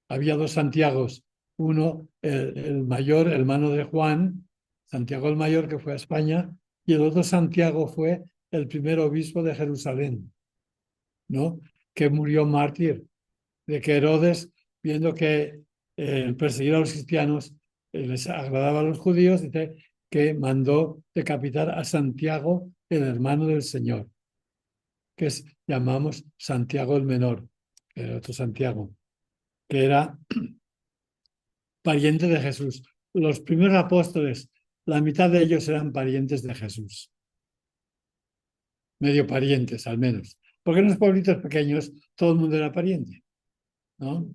Había dos Santiagos, uno, el mayor, hermano de Juan, Santiago el mayor, que fue a España, y el otro Santiago fue el primer obispo de Jerusalén, ¿no? Que murió mártir, de que Herodes, viendo que perseguir a los cristianos les agradaba a los judíos, dice que mandó decapitar a Santiago, el hermano del Señor, que llamamos Santiago el menor. el otro Santiago, que era pariente de Jesús. Los primeros apóstoles, la mitad de ellos eran parientes de Jesús, medio parientes al menos, porque en los pueblitos pequeños todo el mundo era pariente, ¿no?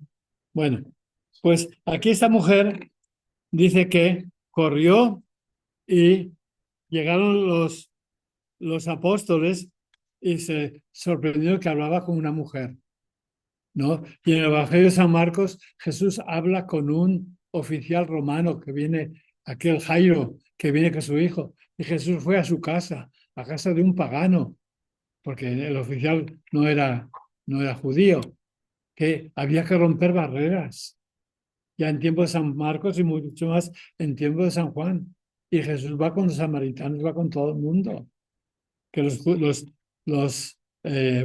Bueno, pues aquí esta mujer dice que corrió y llegaron los apóstoles y se sorprendió que hablaba con una mujer, ¿no? Y en el Evangelio de San Marcos, Jesús habla con un oficial romano que viene, aquel Jairo, que viene con su hijo, y Jesús fue a casa de un pagano, porque el oficial no era judío, que había que romper barreras, ya en tiempo de San Marcos y mucho más en tiempo de San Juan. Y Jesús va con los samaritanos, va con todo el mundo, que los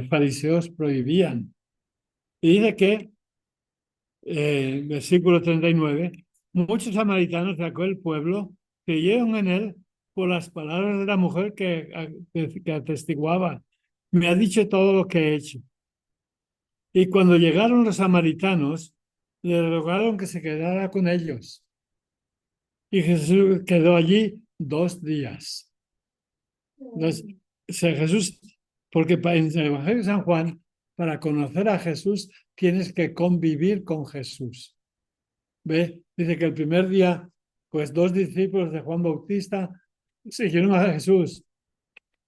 fariseos prohibían. Y dice que, versículo 39, muchos samaritanos de aquel pueblo creyeron en él por las palabras de la mujer que atestiguaba. Me ha dicho todo lo que he hecho. Y cuando llegaron los samaritanos, le rogaron que se quedara con ellos. Y Jesús quedó allí 2 días. Entonces, Jesús, porque en el Evangelio de San Juan, para conocer a Jesús, tienes que convivir con Jesús. ¿Ve? Dice que el primer día, pues 2 discípulos de Juan Bautista siguieron a Jesús.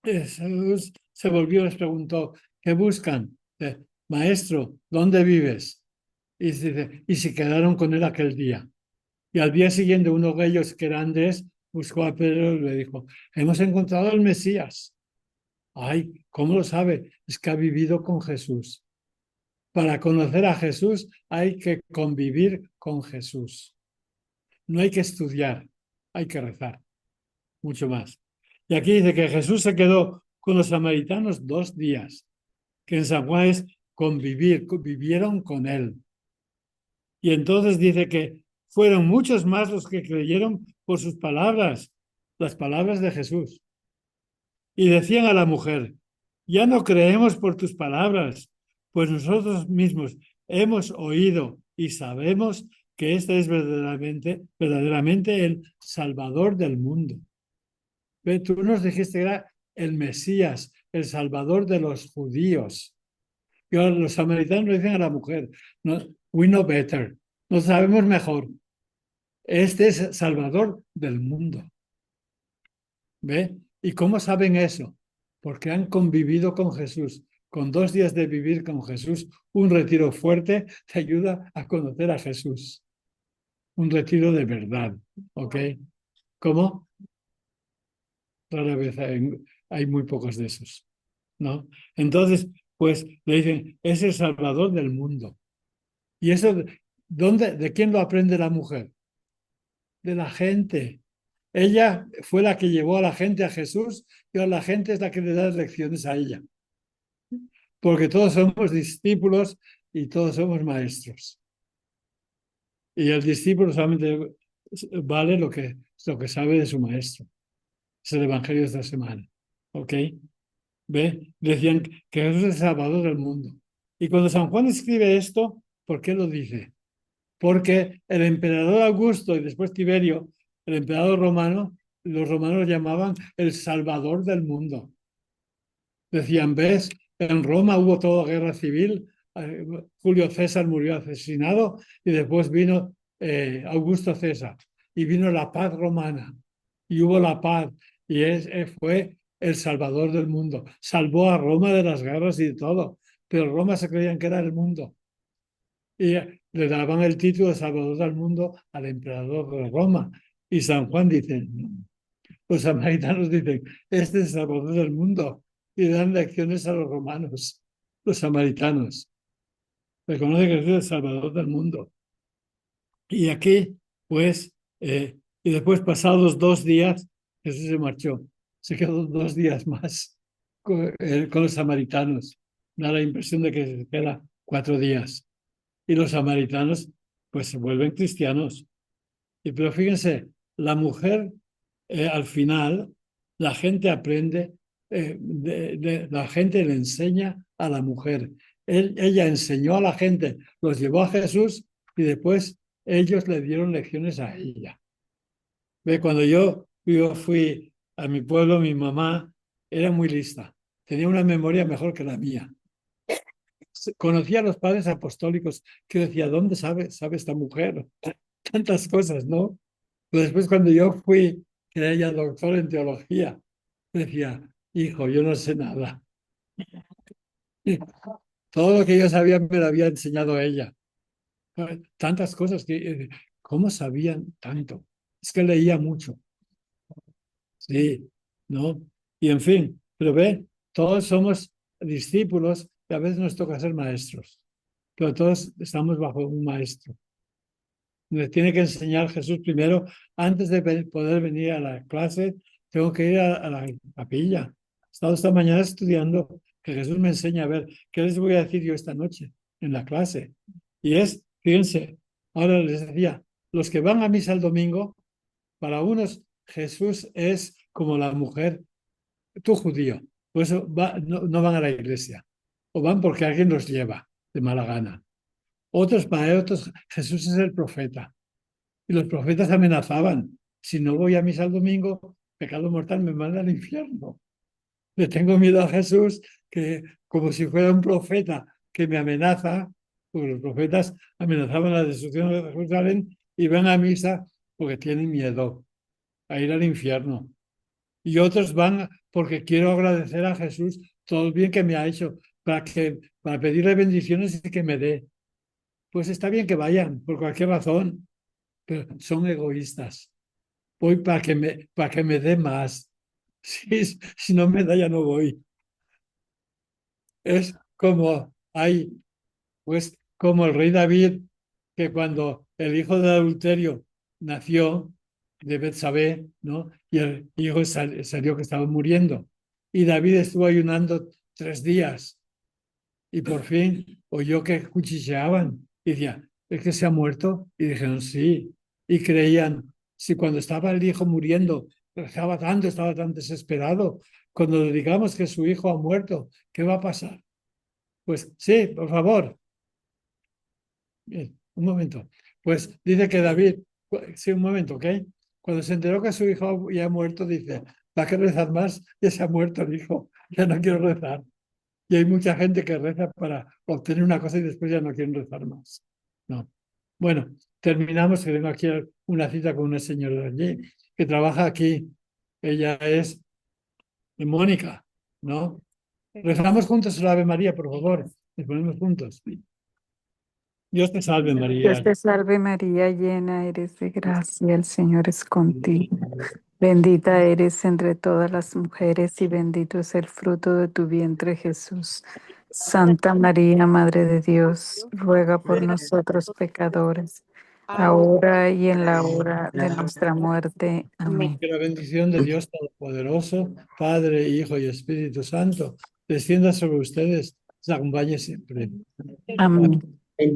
Jesús se volvió y les preguntó, ¿qué buscan? Maestro, ¿dónde vives? Y dice, y se quedaron con él aquel día. Y al día siguiente uno de ellos, que era Andrés, buscó a Pedro y le dijo, hemos encontrado al Mesías. Ay, ¿cómo lo sabe? Es que ha vivido con Jesús. Para conocer a Jesús hay que convivir con Jesús. No hay que estudiar, hay que rezar, mucho más. Y aquí dice que Jesús se quedó con los samaritanos 2 días, que en San Juan es convivir, vivieron con él. Y entonces dice que fueron muchos más los que creyeron por sus palabras, las palabras de Jesús. Y decían a la mujer, ya no creemos por tus palabras, pues nosotros mismos hemos oído y sabemos que este es verdaderamente el Salvador del mundo. ¿Ve? Tú nos dijiste que era el Mesías, el Salvador de los judíos. Y ahora los samaritanos le dicen a la mujer, no, we know better, no sabemos mejor. Este es Salvador del mundo. ¿Ve? ¿Y cómo saben eso? Porque han convivido con Jesús. Con 2 días de vivir con Jesús, un retiro fuerte te ayuda a conocer a Jesús. Un retiro de verdad. ¿Ok? ¿Cómo? Rara vez hay muy pocos de esos, ¿no? Entonces, pues le dicen, es el Salvador del mundo. ¿Y eso de quién lo aprende la mujer? De la gente. Ella fue la que llevó a la gente a Jesús y ahora la gente es la que le da lecciones a ella. Porque todos somos discípulos y todos somos maestros. Y el discípulo solamente vale lo que sabe de su maestro. Es el Evangelio de esta semana. ¿Ok? ¿Ve? Decían que Jesús es el Salvador del mundo. Y cuando San Juan escribe esto, ¿por qué lo dice? Porque el emperador Augusto y después Tiberio, el emperador romano, los romanos llamaban el Salvador del mundo. Decían, ¿ves? En Roma hubo toda guerra civil, Julio César murió asesinado y después vino Augusto César y vino la paz romana y hubo la paz y fue el Salvador del mundo. Salvó a Roma de las guerras y de todo, pero Roma se creían que era el mundo. Y le daban el título de Salvador del mundo al emperador de Roma. Y San Juan dice, los samaritanos dicen, este es el Salvador del mundo. Y dan lecciones a los romanos, los samaritanos. Reconoce que es el Salvador del mundo. Y aquí, pues, y después pasados 2 días, Jesús se marchó. Se quedó 2 días más con los samaritanos. Da la impresión de que se queda 4 días. Y los samaritanos, pues, se vuelven cristianos. Pero fíjense, la mujer, al final, la gente aprende, la gente le enseña a la mujer ella enseñó a la gente, los llevó a Jesús y después ellos le dieron lecciones a ella. Ve, cuando yo fui a mi pueblo, mi mamá era muy lista, tenía una memoria mejor que la mía. Conocía a los padres apostólicos, que yo decía, ¿dónde sabe esta mujer? Tantas cosas, ¿no? Pero después cuando yo fui, que era ella doctor en teología, decía, hijo, yo no sé nada. Todo lo que yo sabía me lo había enseñado ella. Tantas cosas que, ¿cómo sabían tanto? Es que leía mucho. Sí, ¿no? Y en fin, pero ve, todos somos discípulos y a veces nos toca ser maestros, pero todos estamos bajo un maestro. Me tiene que enseñar Jesús primero, antes de poder venir a la clase, tengo que ir a la capilla. He estado esta mañana estudiando, que Jesús me enseña a ver qué les voy a decir yo esta noche en la clase. Y es, fíjense, ahora les decía, los que van a misa el domingo, para unos Jesús es como la mujer, tú judío, por eso no van a la iglesia, o van porque alguien los lleva de mala gana. Otros, para otros, Jesús es el profeta. Y los profetas amenazaban, si no voy a misa el domingo, pecado mortal me manda al infierno. Le tengo miedo a Jesús, que como si fuera un profeta que me amenaza, porque los profetas amenazaban la destrucción de Jerusalén y van a misa porque tienen miedo a ir al infierno. Y otros van porque quiero agradecer a Jesús todo el bien que me ha hecho, para pedirle bendiciones y que me dé. Pues está bien que vayan, por cualquier razón, pero son egoístas. Voy para que me dé más. Si no me da, ya no voy. Es como pues como el rey David, que cuando el hijo de adulterio nació de Betsabé, ¿no? Y el hijo salió que estaba muriendo. Y David estuvo ayunando 3 días y por fin oyó que cuchicheaban. Y decía, ¿es que se ha muerto? Y dijeron, sí. Y creían, si cuando estaba el hijo muriendo, estaba tan desesperado, cuando le digamos que su hijo ha muerto, ¿qué va a pasar? Pues sí, por favor. Bien, un momento. Pues dice que David, sí, un momento, ¿ok? Cuando se enteró que su hijo ya ha muerto, dice, ¿va a querer rezar más? Ya se ha muerto el hijo, ya no quiero rezar. Y hay mucha gente que reza para obtener una cosa y después ya no quieren rezar más. No. Bueno, terminamos, que tengo aquí una cita con una señora de allí, que trabaja aquí. Ella es Mónica, ¿no? Rezamos juntos el Ave María, por favor. Nos ponemos juntos. Dios te salve, Dios María. te salve María, llena eres de gracia, el Señor es contigo. Bendita eres entre todas las mujeres y bendito es el fruto de tu vientre Jesús. Santa María, Madre de Dios, ruega por nosotros pecadores, ahora y en la hora de nuestra muerte. Amén. Que la bendición de Dios Todopoderoso, Padre, Hijo y Espíritu Santo, descienda sobre ustedes, les acompañe siempre. Amén.